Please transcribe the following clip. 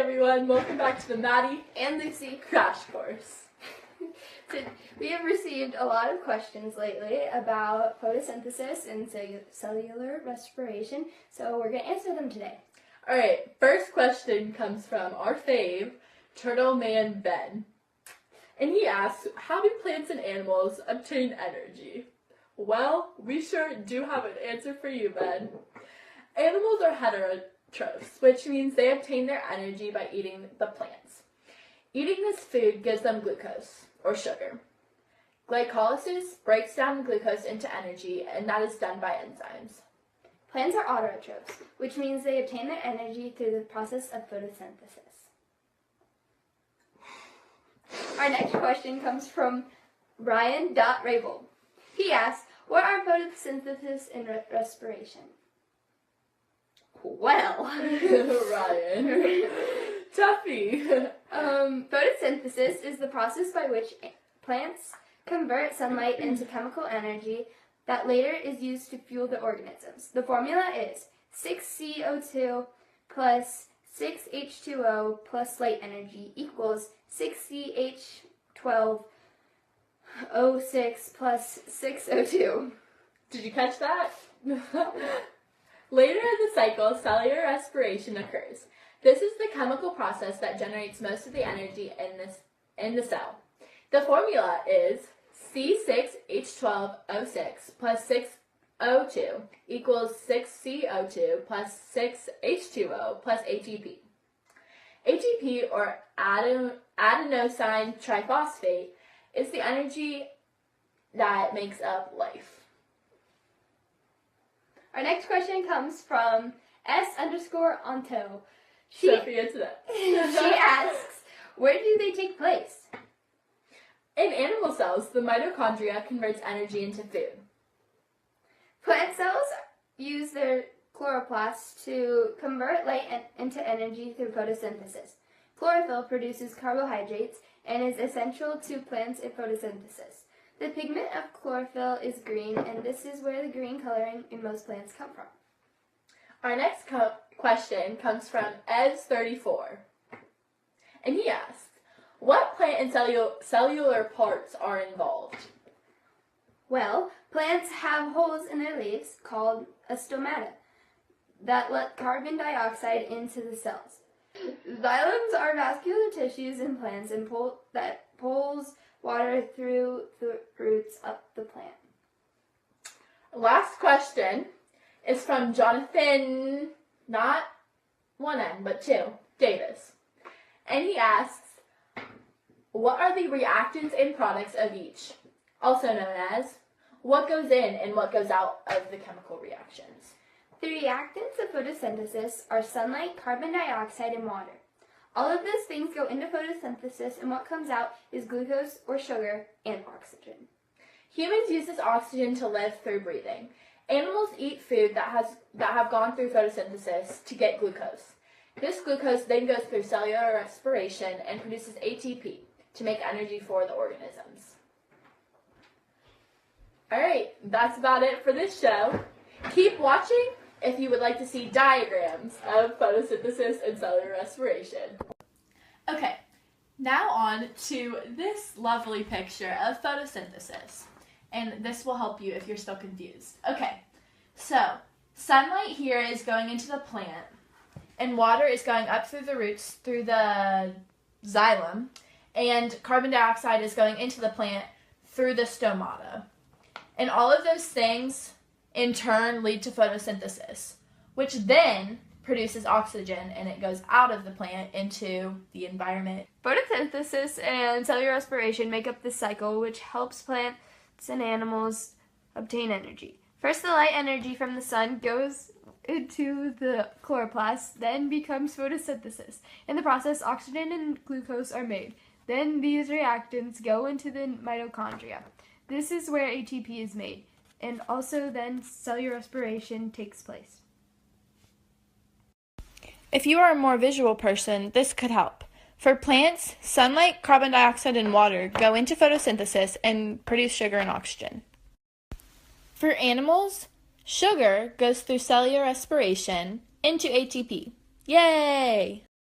everyone, welcome back to the Maddie and Lucy Crash Course. We have received a lot of questions lately about photosynthesis and cellular respiration, so we're going to answer them today. Alright, first question comes from our fave, Turtle Man Ben. And he asks, how do plants and animals obtain energy? Well, we sure do have an answer for you, Ben. Animals are heterotrophs, which means they obtain their energy by eating the plants. Eating this food gives them glucose, or sugar. Glycolysis breaks down glucose into energy, and that is done by enzymes. Plants are autotrophs, which means they obtain their energy through the process of photosynthesis. Our next question comes from Brian.Rabel. He asks, what are photosynthesis and respiration? Well, Ryan. Tuffy. Photosynthesis is the process by which plants convert sunlight into chemical energy that later is used to fuel the organisms. The formula is 6CO2 plus 6H2O plus light energy equals 6CH12O6 plus 6O2. Did you catch that? Later in the cycle, cellular respiration occurs. This is the chemical process that generates most of the energy in the cell. The formula is C6H12O6 plus 6O2 equals 6CO2 plus 6H2O plus ATP. ATP, or adenosine triphosphate, is the energy that makes up life. Our next question comes from S_Onto. Sophia today. She asks, where do they take place? In animal cells, the mitochondria converts energy into food. Plant cells use their chloroplasts to convert light into energy through photosynthesis. Chlorophyll produces carbohydrates and is essential to plants in photosynthesis. The pigment of chlorophyll is green, and this is where the green coloring in most plants come from. Our next question comes from Ez34. And he asks, what plant and cellular parts are involved? Well, plants have holes in their leaves called a stomata that let carbon dioxide into the cells. Xylems are vascular tissues in plants and pulls water through the roots up the plant. Last question is from Jonathan, not one N, but two, Davis. And he asks, what are the reactants and products of each? Also known as, what goes in and what goes out of the chemical reactions? The reactants of photosynthesis are sunlight, carbon dioxide, and water. All of those things go into photosynthesis, and what comes out is glucose or sugar and oxygen. Humans use this oxygen to live through breathing. Animals eat food that have gone through photosynthesis to get glucose. This glucose then goes through cellular respiration and produces ATP to make energy for the organisms. Alright, that's about it for this show. Keep watching if you would like to see diagrams of photosynthesis and cellular respiration. Okay, now on to this lovely picture of photosynthesis. And this will help you if you're still confused. Okay, so sunlight here is going into the plant, and water is going up through the roots through the xylem, and carbon dioxide is going into the plant through the stomata. And all of those things in turn lead to photosynthesis, which then produces oxygen, and it goes out of the plant into the environment. Photosynthesis and cellular respiration make up this cycle, which helps plants and animals obtain energy. First, the light energy from the sun goes into the chloroplast, then becomes photosynthesis. In the process, oxygen and glucose are made. Then these reactants go into the mitochondria. This is where ATP is made, and also then cellular respiration takes place. If you are a more visual person, this could help. For plants, sunlight, carbon dioxide, and water go into photosynthesis and produce sugar and oxygen. For animals, sugar goes through cellular respiration into ATP. Yay!